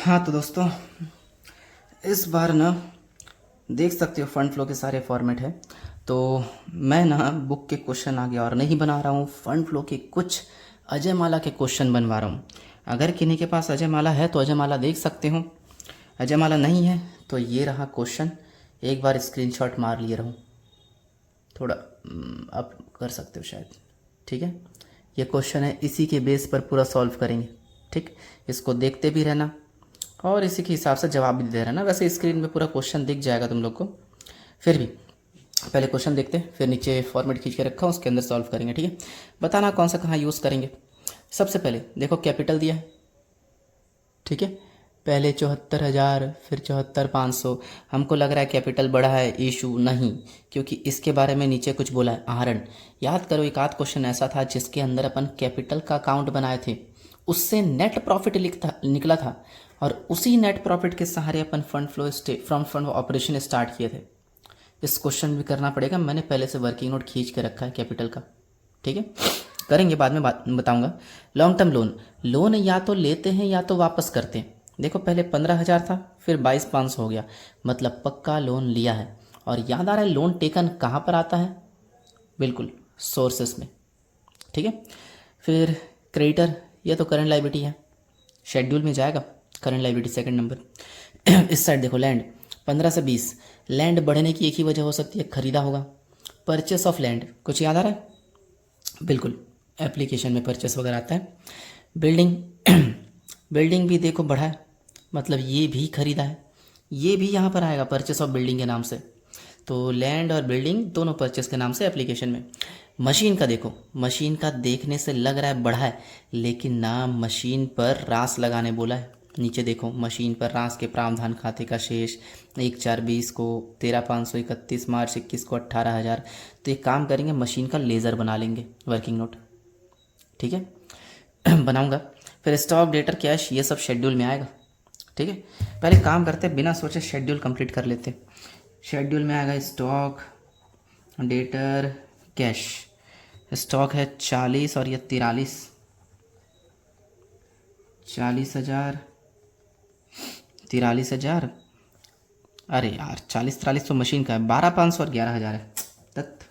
हाँ तो दोस्तों, इस बार ना देख सकते हो फंड फ्लो के सारे फॉर्मेट है। तो मैं ना बुक के क्वेश्चन आगे और नहीं बना रहा हूँ, फंड फ्लो के कुछ अजय माला के क्वेश्चन बनवा रहा हूँ। अगर किन्हीं के पास अजय माला है तो अजय माला देख सकते हो, अजय माला नहीं है तो ये रहा क्वेश्चन। एक बार स्क्रीनशॉट मार लिए रहूँ, थोड़ा आप कर सकते हो शायद। ठीक है, ये क्वेश्चन है, इसी के बेस पर पूरा सॉल्व करेंगे। ठीक, इसको देखते भी रहना और इसी के हिसाब से जवाब भी दे रहना। वैसे स्क्रीन में पूरा क्वेश्चन दिख जाएगा तुम लोग को, फिर भी पहले क्वेश्चन देखते हैं, फिर नीचे फॉर्मेट खींच के रखा हूँ उसके अंदर सॉल्व करेंगे। ठीक है, बताना कौन सा कहाँ यूज़ करेंगे। सबसे पहले देखो कैपिटल दिया है। ठीक है, पहले 74,000 फिर 74,500। हमको लग रहा है कैपिटल बढ़ा है, इशू नहीं, क्योंकि इसके बारे में नीचे कुछ बोला है आहरण। याद करो एक आध क्वेश्चन ऐसा था जिसके अंदर अपन कैपिटल का अकाउंट बनाए थे, उससे नेट प्रॉफिट निकला था और उसी नेट प्रॉफिट के सहारे अपन fund flow from fund operation start किए थे। इस क्वेश्चन भी करना पड़ेगा, मैंने पहले से वर्किंग नोट खींच के रखा है कैपिटल का। ठीक है, करेंगे बाद में बताऊंगा। लॉन्ग टर्म लोन, लोन या तो लेते हैं या तो वापस करते हैं। देखो पहले 15,000 था, फिर 22,500 हो गया, मतलब पक्का लोन लिया है। और याद आ रहा है लोन टेकन कहाँ पर आता है, बिल्कुल सोर्सेस में। ठीक है, फिर क्रेडिटर, ये तो करंट लाइबिलिटी है, शेड्यूल में जाएगा करंट लाइबिलिटी सेकंड नंबर। इस साइड देखो लैंड 15 से 20, लैंड बढ़ने की एक ही वजह हो सकती है, खरीदा होगा। परचेस ऑफ लैंड कुछ याद आ रहा है, बिल्कुल एप्लीकेशन में परचेस वगैरह आता है। बिल्डिंग बिल्डिंग भी देखो बढ़ा है, मतलब ये भी खरीदा है, ये भी यहाँ पर आएगा परचेस ऑफ बिल्डिंग के नाम से। तो लैंड और बिल्डिंग दोनों परचेस के नाम से एप्लीकेशन में। मशीन का देखो, मशीन का देखने से लग रहा है बढ़ा है, लेकिन नाम मशीन पर रास लगाने बोला है। नीचे देखो मशीन पर रास के प्रावधान खाते का शेष 1/4/20 को, 13,531 मार्च 21 को 18,000। तो एक काम करेंगे, मशीन का लेज़र बना लेंगे वर्किंग नोट। ठीक है, बनाऊंगा। फिर स्टॉक डेटर कैश ये सब शेड्यूल में आएगा। ठीक है, पहले काम करते बिना सोचे शेड्यूल कंप्लीट कर लेते। शेड्यूल में आएगा स्टॉक डेटर कैश। स्टॉक है 40 और ये 43, 40,000 43,000। अरे यार 40-43 तो मशीन का है, 12,500 और 11,000 है। तत्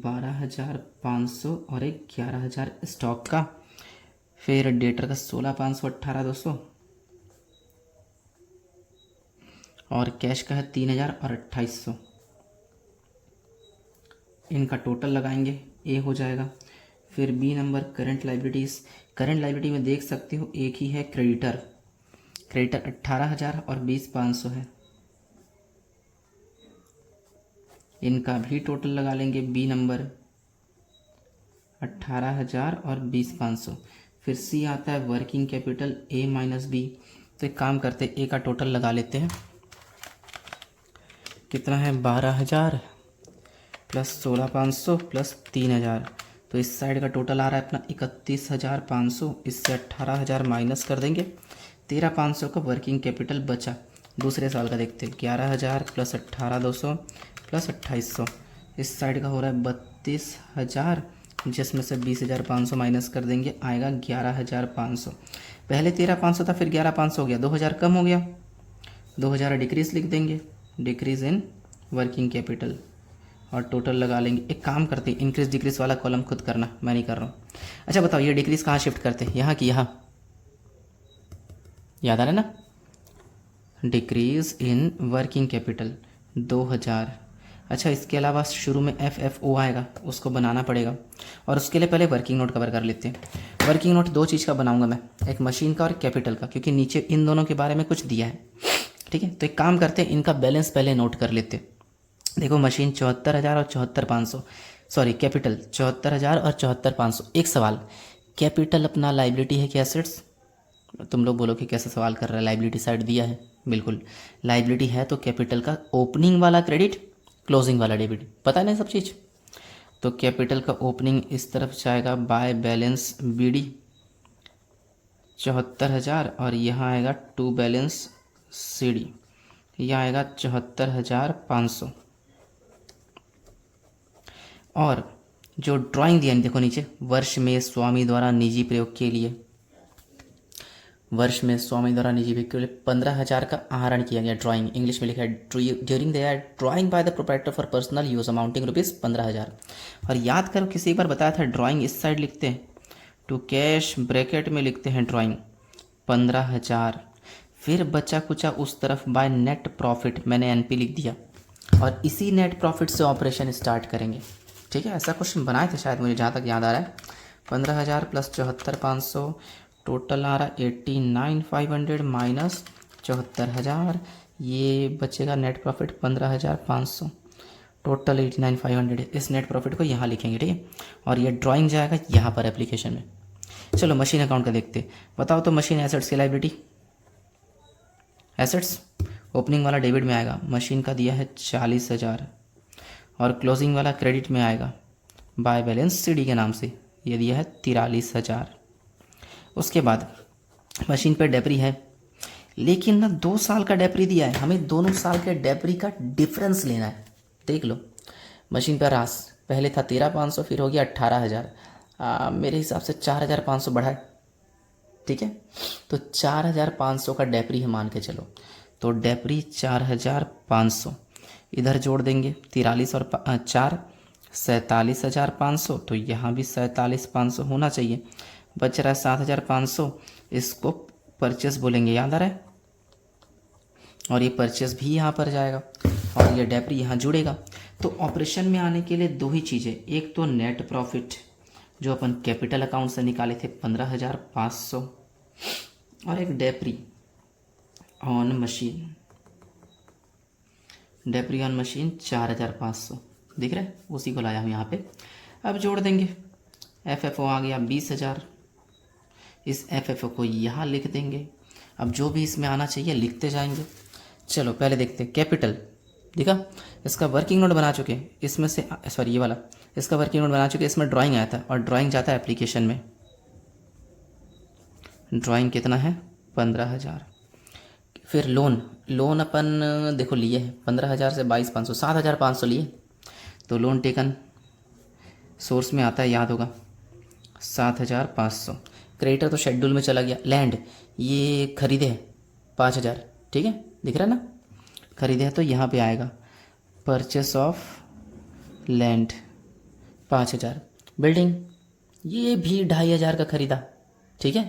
12,500 और एक 11,000 स्टॉक का। फिर डेटर का 16,500 18,200 और कैश का है 3,000 और 2,800। इनका टोटल लगाएंगे, ए हो जाएगा। फिर B number current liabilities, current liability में देख सकते हो एक ही है क्रेडिटर, क्रेडिटर 18,000 और 20,500 है, इनका भी टोटल लगा लेंगे। बी नंबर 18,000 और 20,500। फिर सी आता है working capital A minus B. तो एक काम करते ए का टोटल लगा लेते हैं, कितना है 12,000 प्लस 16,500 प्लस 3,000। तो इस साइड का टोटल आ रहा है अपना 31,500, इससे 18,000 माइनस कर देंगे, 13,500 का वर्किंग कैपिटल बचा। दूसरे साल का देखते हैं, 11,000 प्लस 18,200 प्लस 2,800। इस साइड का हो रहा है 32,000, जिसमें से 20,500 माइनस कर देंगे, आएगा 11,500। पहले 13,500 था, फिर 11,500 हो गया, 2,000 कम हो गया, 2,000 डिक्रीज लिख देंगे, डिक्रीज इन वर्किंग कैपिटल और टोटल लगा लेंगे। एक काम करते हैं, इंक्रीज डिक्रीज वाला कॉलम खुद करना, मैं नहीं कर रहा हूँ। अच्छा बताओ ये डिक्रीज कहाँ शिफ्ट करते हैं, यहाँ की यहाँ, याद आ रहा है ना, डिक्रीज इन वर्किंग कैपिटल 2,000। अच्छा इसके अलावा शुरू में FFO आएगा, उसको बनाना पड़ेगा, और उसके लिए पहले वर्किंग नोट कवर कर लेते हैं। वर्किंग नोट दो चीज़ का बनाऊंगा मैं, एक मशीन का और कैपिटल का, क्योंकि नीचे इन दोनों के बारे में कुछ दिया है। ठीक है, तो एक काम करते हैं, इनका बैलेंस पहले नोट कर लेते हैं। देखो मशीन 74,000 और 74,500, सॉरी कैपिटल 74,000 और 74,500। एक सवाल, कैपिटल अपना लाइबिलिटी है कि एसेट्स? तुम लोग बोलो कि कैसे सवाल कर रहा है, लाइबिलिटी साइड दिया है, बिल्कुल लाइबिलिटी है। तो कैपिटल का ओपनिंग वाला क्रेडिट, क्लोजिंग वाला डेबिट, पता है ना सब चीज़। तो कैपिटल का ओपनिंग इस तरफ जाएगा बाय बैलेंस BD 74,000 और यहाँ आएगा टू बैलेंस CD, यह आएगा 74,500। और जो ड्राइंग दिया देखो नीचे, वर्ष में स्वामी द्वारा निजी प्रयोग के लिए, वर्ष में स्वामी द्वारा निजी व्यक्ति के लिए 15,000 का आहरण किया गया। ड्राइंग इंग्लिश में लिखा है during the year drawing by the proprietor for personal use amounting ₹15,000। और याद करो किसी एक बार बताया था ड्राइंग इस साइड लिखते हैं, टू कैश ब्रैकेट में लिखते हैं ड्राइंग 15,000, फिर बचा कुचा उस तरफ बाय नेट प्रॉफिट मैंने एनपी लिख दिया और इसी नेट प्रॉफिट से ऑपरेशन स्टार्ट करेंगे। ठीक है, ऐसा क्वेश्चन बनाए थे शायद, मुझे जहाँ तक याद आ रहा है। 15,000 प्लस 74,500 टोटल आ रहा 89,500 माइनस 74,000, ये बचेगा नेट प्रॉफिट 15,500, टोटल 89,500। इस नेट प्रॉफिट को यहाँ लिखेंगे, ठीक है, और ये ड्राइंग जाएगा यहाँ पर एप्लीकेशन में। चलो मशीन अकाउंट का देखते, बताओ तो मशीन एसेट्स की लाइबिलिटी। एसेट्स ओपनिंग वाला डेबिट में आएगा, मशीन का दिया है 40,000 और क्लोजिंग वाला क्रेडिट में आएगा बाय बैलेंस सीडी के नाम से, ये दिया है 43,000। उसके बाद मशीन पे डेप्री है, लेकिन ना 2 साल का डेप्री दिया है, हमें दोनों साल के डेप्री का डिफरेंस लेना है। देख लो मशीन पर रास पहले था 13,500 फिर हो गया 18,000, मेरे हिसाब से 4,500 बढ़ा है। ठीक है, तो 4,500 का डेप्री है मान के चलो, तो डेप्री 4,500 इधर जोड़ देंगे, 43 और 4 47,500, तो यहाँ भी 47,500 होना चाहिए। बच रहा है 7,500, इसको परचेस बोलेंगे, याद आ रहा है, और ये परचेस भी यहाँ पर जाएगा और ये डेप्री यहाँ जुड़ेगा। तो ऑपरेशन में आने के लिए दो ही चीज़ें, एक तो नेट प्रॉफिट जो अपन कैपिटल अकाउंट से निकाले थे 15,500, और एक डेप्री ऑन मशीन, डेप्री ऑन मशीन 4,500 दिख रहा है, उसी को लाया हूँ यहाँ पे। अब जोड़ देंगे, एफएफओ आ गया 20,000, इस एफएफओ को यहाँ लिख देंगे। अब जो भी इसमें आना चाहिए लिखते जाएंगे। चलो पहले देखते हैं कैपिटल, देखा इसका वर्किंग नोट बना चुके, इसमें से सॉरी ये वाला इसका वर्किंग नोट बना चुके, इसमें ड्राइंग आया था और ड्राइंग जाता है एप्लीकेशन में। ड्राइंग कितना है 15,000। फिर लोन अपन देखो लिए है 15,000 से 22,500 7,500 लिए, तो लोन टेकन सोर्स में आता है, याद होगा 7,500। क्रेडिटर तो शेड्यूल में चला गया। लैंड ये खरीदे है 5,000, ठीक है दिख रहा है ना, खरीदे है तो यहाँ पे आएगा परचेस ऑफ लैंड 5,000। बिल्डिंग ये भी 2,500 का खरीदा, ठीक है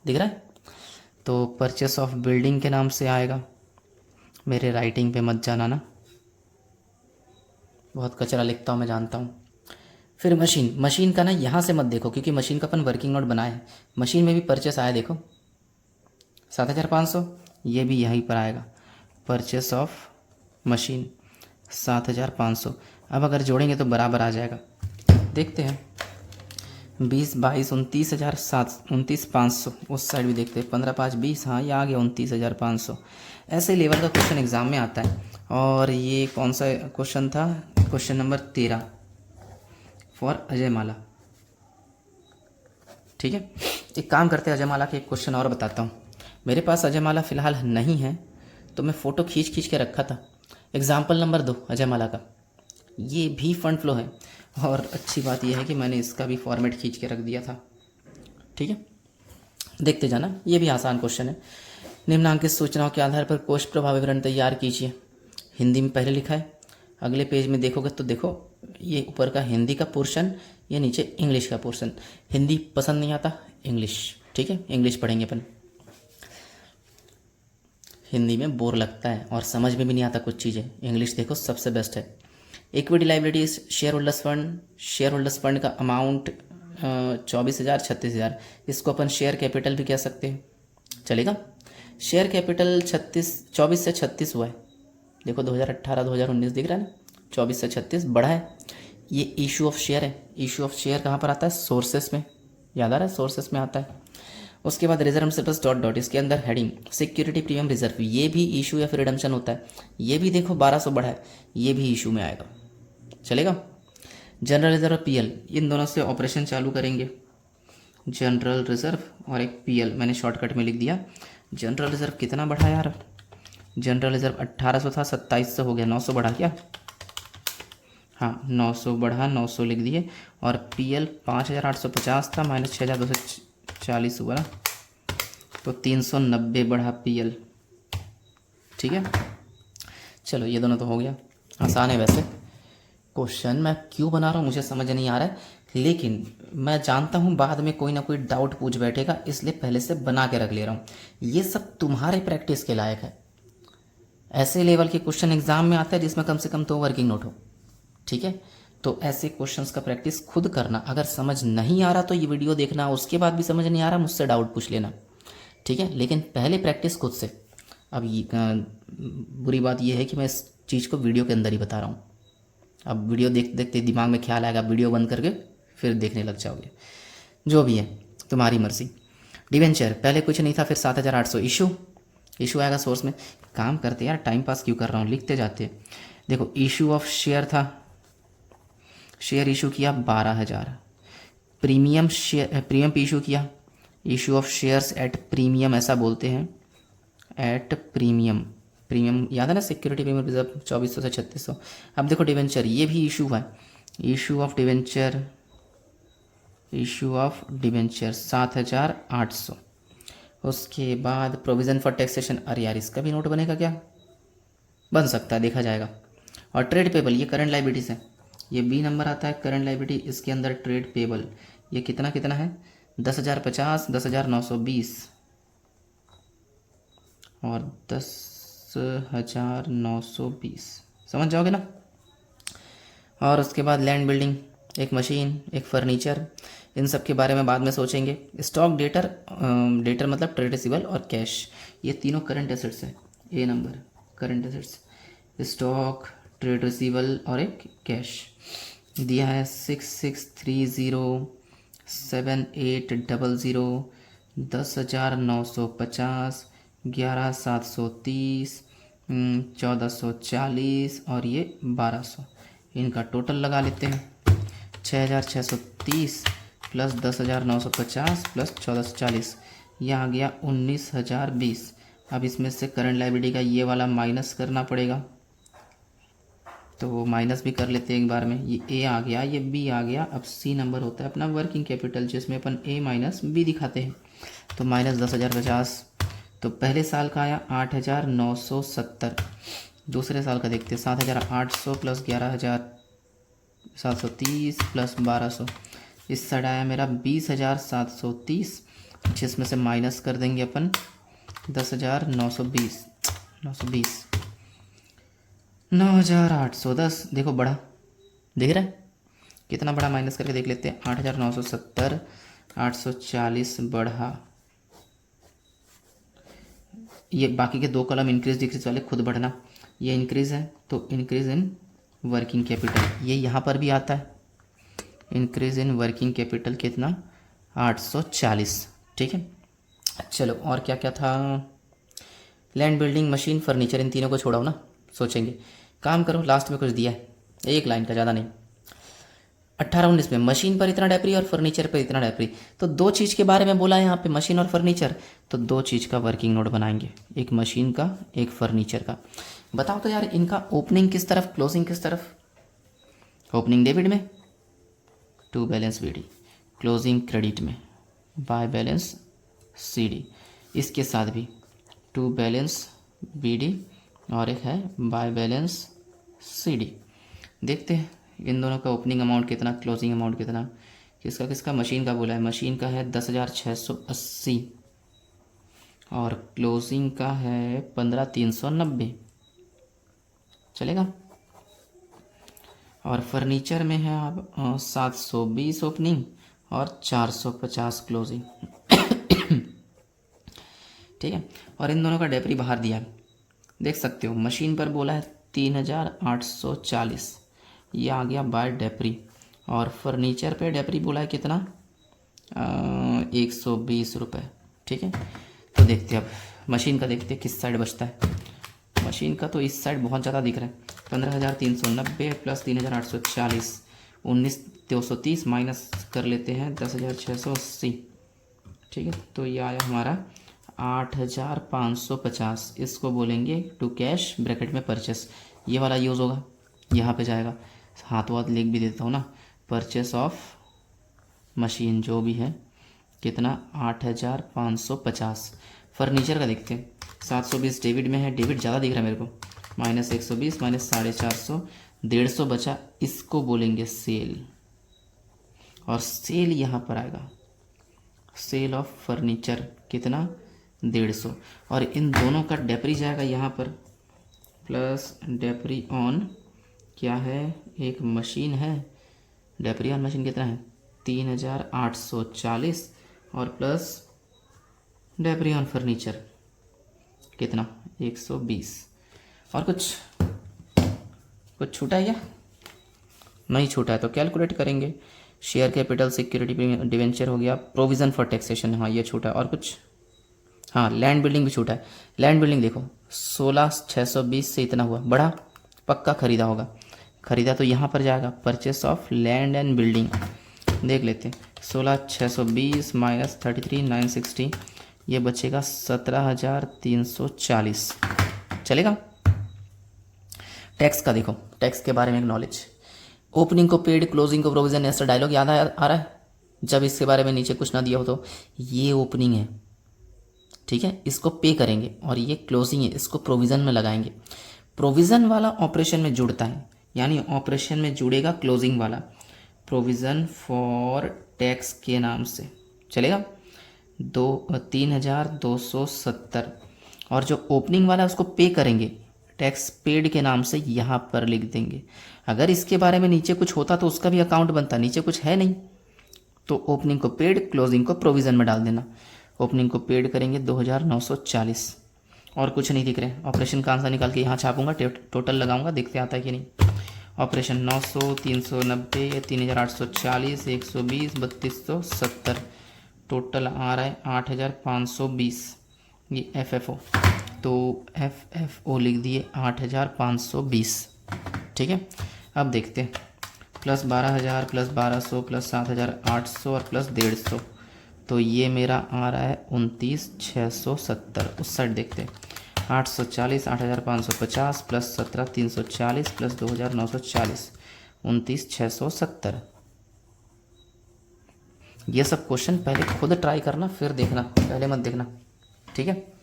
दिख रहा है, तो परचेस ऑफ बिल्डिंग के नाम से आएगा। मेरे राइटिंग पे मत जाना ना, बहुत कचरा लिखता हूँ मैं जानता हूँ। फिर मशीन का ना यहाँ से मत देखो, क्योंकि मशीन का अपन वर्किंग नोट बनाए हैं, मशीन में भी परचेस आया देखो 7,500, ये भी यहीं पर आएगा परचेस ऑफ मशीन 7,500। अब अगर जोड़ेंगे तो बराबर आ जाएगा, देखते हैं 20, 22, 29,500, उस साइड भी देखते हैं 15, 5, 20, हाँ ये आ गया 29,500। ऐसे लेवल का क्वेश्चन एग्जाम में आता है। और ये कौन सा क्वेश्चन था, क्वेश्चन नंबर 13 फॉर अजय माला। ठीक है, एक काम करते हैं, अजय माला के एक क्वेश्चन और बताता हूँ। मेरे पास अजय माला फ़िलहाल नहीं है, तो मैं फ़ोटो खींच के रखा था। एग्जाम्पल नंबर 2 अजय माला का, ये भी फंड फ्लो है, और अच्छी बात यह है कि मैंने इसका भी फॉर्मेट खींच के रख दिया था। ठीक है, देखते जाना, ये भी आसान क्वेश्चन है। निम्नांकित सूचनाओं के आधार पर कोष प्रभाव विवरण तैयार कीजिए। हिंदी में पहले लिखा है, अगले पेज में देखोगे तो देखो ये ऊपर का हिंदी का पोर्शन, ये नीचे इंग्लिश का पोर्शन। हिंदी पसंद नहीं आता, इंग्लिश, ठीक है इंग्लिश पढ़ेंगे अपन। हिंदी में बोर लगता है और समझ में भी नहीं आता कुछ चीज़ें, इंग्लिश देखो सबसे बेस्ट है। Equity liabilities share holders fund का अमाउंट 24,000 36,000, इसको अपन शेयर कैपिटल भी कह सकते हैं, चलेगा। शेयर कैपिटल 24 से 36 हुआ है, देखो 2018 2019 दिख रहा है ना, 24 से 36 बढ़ा है। ये इशू ऑफ शेयर है, इशू ऑफ शेयर कहाँ पर आता है, सोर्सेस में, याद आ रहा है सोर्सेस में आता है। उसके बाद रिजर्व सरप्लस डॉट इसके अंदर हेडिंग सिक्योरिटी प्रीमियम रिजर्व, ये भी इशू या फिर रिडम्पशन होता है, ये भी देखो 1200 बढ़ा है, ये भी इशू में आएगा, चलेगा। जनरल रिजर्व पीएल, इन दोनों से ऑपरेशन चालू करेंगे, जनरल रिजर्व और एक पीएल मैंने शॉर्टकट में लिख दिया। जनरल रिजर्व कितना बढ़ा यार, जनरल रिजर्व 1800 था 2700 हो गया, 900 बढ़ा क्या, हाँ 900 बढ़ा, 900 लिख दिए। और पीएल 5,850 था माइनस 6,240 हुआ ना, तो 390 बढ़ा PL, ठीक है। चलो ये दोनों तो हो गया, आसान है वैसे। क्वेश्चन मैं क्यों बना रहा हूँ मुझे समझ नहीं आ रहा है, लेकिन मैं जानता हूँ बाद में कोई ना कोई डाउट पूछ बैठेगा, इसलिए पहले से बना के रख ले रहा हूँ। ये सब तुम्हारे प्रैक्टिस के लायक है। ऐसे लेवल के क्वेश्चन एग्जाम में आता है जिसमें कम से कम 2 वर्किंग नोट हो, ठीक है। तो ऐसे क्वेश्चंस का प्रैक्टिस खुद करना। अगर समझ नहीं आ रहा तो ये वीडियो देखना, उसके बाद भी समझ नहीं आ रहा मुझसे डाउट पूछ लेना, ठीक है। लेकिन पहले प्रैक्टिस खुद से। अब ये बुरी बात यह है कि मैं इस चीज़ को वीडियो के अंदर ही बता रहा हूँ। अब वीडियो देखते देखते दिमाग में ख्याल आएगा, वीडियो बंद करके फिर देखने लग जाओगे। जो भी है तुम्हारी मर्जी। डिवेंचर पहले कुछ नहीं था, फिर 7,800 इशू आएगा सोर्स में। काम करते यार, टाइम पास क्यों कर रहा हूँ, लिखते जाते। देखो इशू ऑफ शेयर था, शेयर इशू किया 12,000। प्रीमियम पे इशू किया, issue of shares at premium ऐसा बोलते हैं, एट प्रीमियम याद है ना, सिक्योरिटी प्रीमियम रिजर्व 2400 से 3600। अब देखो डिवेंचर ये भी इशू है, इशू ऑफ डिवेंचर 7,800। उसके बाद प्रोविज़न फॉर टैक्सेशन, अरे यार इसका भी नोट बनेगा क्या, बन सकता है, देखा जाएगा। और ट्रेड पेबल ये करंट लाइबिलिटीज़ है, ये बी नंबर आता है करंट लाइबिलिटी, इसके अंदर ट्रेड पेबल ये कितना कितना है 10,050, 10,920 और 10,920, समझ जाओगे ना। और उसके बाद लैंड बिल्डिंग, एक मशीन, एक फर्नीचर, इन सब के बारे में बाद में सोचेंगे। स्टॉक डेटर मतलब ट्रेड रिसीवेबल और कैश, ये तीनों करंट एसेट्स है। A number current assets, stock, trade receivable और एक कैश। दिया है 6630 7800, 10,950, 11,730, 1,440 और ये 1,200। इनका टोटल लगा लेते हैं, 6,630 प्लस 10,950 प्लस 1,440, यह आ गया 19,020। अब इसमें से करंट लायबिलिटी का ये वाला माइनस करना पड़ेगा, तो माइनस भी कर लेते हैं एक बार में। ये ए आ गया, ये बी आ गया। अब सी नंबर होता है अपना वर्किंग कैपिटल, जिसमें अपन ए माइनस बी दिखाते हैं। तो माइनस 10,050, तो पहले साल का आया 8,970। दूसरे साल का देखते हैं 7,800 प्लस 11,730 प्लस 1,200। इस साइड आया मेरा 20,730, जिसमें से माइनस कर देंगे अपन 10,920, 9,810। देखो बड़ा दिख रहा है, कितना बड़ा माइनस करके देख लेते हैं। 8,970, 840 बढ़ा, ये बाकी के 2 कॉलम इंक्रीज डिक्रीज वाले खुद बढ़ना, ये इंक्रीज है तो इंक्रीज इन वर्किंग कैपिटल, ये यहाँ पर भी आता है। इंक्रीज इन वर्किंग कैपिटल कितना 840, ठीक है। चलो और क्या क्या था, लैंड बिल्डिंग, मशीन, फर्नीचर, इन तीनों को छोड़ाओ ना, सोचेंगे। काम करो, लास्ट में कुछ दिया है, एक लाइन का, ज़्यादा नहीं। 18-19 में मशीन पर इतना डेप्री और फर्नीचर पर इतना डेप्री, तो 2 चीज़ के बारे में बोला है यहाँ पे, मशीन और फर्नीचर, तो 2 चीज़ का वर्किंग नोट बनाएंगे, एक मशीन का एक फर्नीचर का। बताओ तो यार इनका ओपनिंग किस तरफ, क्लोजिंग किस तरफ। ओपनिंग डेबिट में, to balance BD, closing credit में, बाय बैलेंस CD। इसके साथ भी टू बैलेंस BD और एक है बाय बैलेंस CD। देखते हैं इन दोनों का ओपनिंग अमाउंट कितना, क्लोजिंग अमाउंट कितना। किसका किसका, मशीन का बोला है, मशीन का है 10,680 और क्लोजिंग का है 15,390, चलेगा। और फर्नीचर में है अब 720 ओपनिंग और 450 क्लोजिंग, ठीक है। और इन दोनों का डेप्री बाहर दिया है, देख सकते हो। मशीन पर बोला है 3,840, ये आ गया बाय डेप्री। और फर्नीचर पे डेप्री बोला है कितना 120 रुपये, ठीक है। तो देखते हैं अब मशीन का, देखते हैं किस साइड बचता है। मशीन का तो इस साइड बहुत ज़्यादा दिख रहा है, 15,390 प्लस 3,840, 19,230 माइनस कर लेते हैं 10,680, ठीक है। तो ये आया हमारा 8,550, इसको बोलेंगे टू कैश ब्रैकेट में परचेस, ये वाला यूज़ होगा, यहाँ पे जाएगा। हाथ लिख भी देता हूँ ना, परचेस ऑफ मशीन जो भी है कितना 8,550। फर्नीचर का देखते हैं, 720 डेबिट में है, डेबिट ज़्यादा दिख रहा है मेरे को, -120 माइनस 450, 150 बचा, इसको बोलेंगे सेल, और सेल यहाँ पर आएगा, सेल ऑफ फर्नीचर कितना 150, और इन दोनों का डेप्री जाएगा यहाँ पर, प्लस डेप्री ऑन क्या है, एक मशीन है, डेप्री ऑन मशीन कितना है 3,840, और प्लस डेप्री ऑन फर्नीचर कितना 120। और कुछ छूटा है क्या? नहीं छूटा है तो कैलकुलेट करेंगे। Share capital, security premium, debenture हो गया, प्रोविज़न फॉर टैक्सेशन, हाँ ये छूटा है। और कुछ, हाँ लैंड बिल्डिंग भी छूटा है। लैंड बिल्डिंग देखो 16,620 से इतना हुआ, बड़ा पक्का खरीदा होगा, खरीदा तो यहाँ पर जाएगा purchase of land and building, देख लेते हैं 16,620 माइनस 33,960, ये बचेगा 17,340, चलेगा। टैक्स का देखो, टैक्स के बारे में एक नॉलेज, ओपनिंग को पेड, क्लोजिंग को प्रोविजन, ऐसा डायलॉग याद आ रहा है जब इसके बारे में नीचे कुछ ना दिया हो तो। ये ओपनिंग है, ठीक है, इसको पे करेंगे, और ये क्लोजिंग है, इसको प्रोविज़न में लगाएंगे। प्रोविज़न वाला ऑपरेशन में जुड़ता है, यानी ऑपरेशन में जुड़ेगा क्लोजिंग वाला, प्रोविज़न फॉर टैक्स के नाम से, चलेगा। 3,270, और जो ओपनिंग वाला है उसको पे करेंगे, टैक्स पेड के नाम से यहाँ पर लिख देंगे। अगर इसके बारे में नीचे कुछ होता तो उसका भी अकाउंट बनता, नीचे कुछ है नहीं, तो ओपनिंग को पेड, क्लोजिंग को प्रोविज़न में डाल देना। ओपनिंग को पेड करेंगे 2,940, और कुछ नहीं दिख रहे। ऑपरेशन का आंसर निकाल के यहाँ छापूंगा, टोटल लगाऊंगा, देखते आता है कि नहीं। ऑपरेशन 900, 390, 3,840, 120, 3,270, टोटल आ रहा है 8,520। ये FFO, तो FFO लिख दिए 8,520, ठीक है। अब देखते हैं, प्लस 12,000 प्लस 1,200 प्लस 7,800 और प्लस 150, तो ये मेरा आ रहा है 29,670। उस साइड देखते हैं, 840, 8,550 प्लस 17,340 प्लस 2,940, 29,670। ये सब क्वेश्चन पहले खुद ट्राई करना, फिर देखना, पहले मत देखना, ठीक है।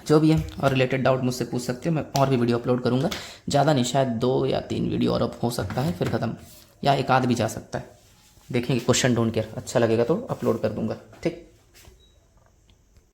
जो भी है और रिलेटेड डाउट मुझसे पूछ सकते हो, मैं और भी वीडियो अपलोड करूँगा, ज़्यादा नहीं, शायद 2 या 3 वीडियो और अब हो सकता है, फिर ख़त्म, या एक आध भी जा सकता है, देखेंगे। क्वेश्चन ढूंढ कर अच्छा लगेगा तो अपलोड कर दूँगा, ठीक।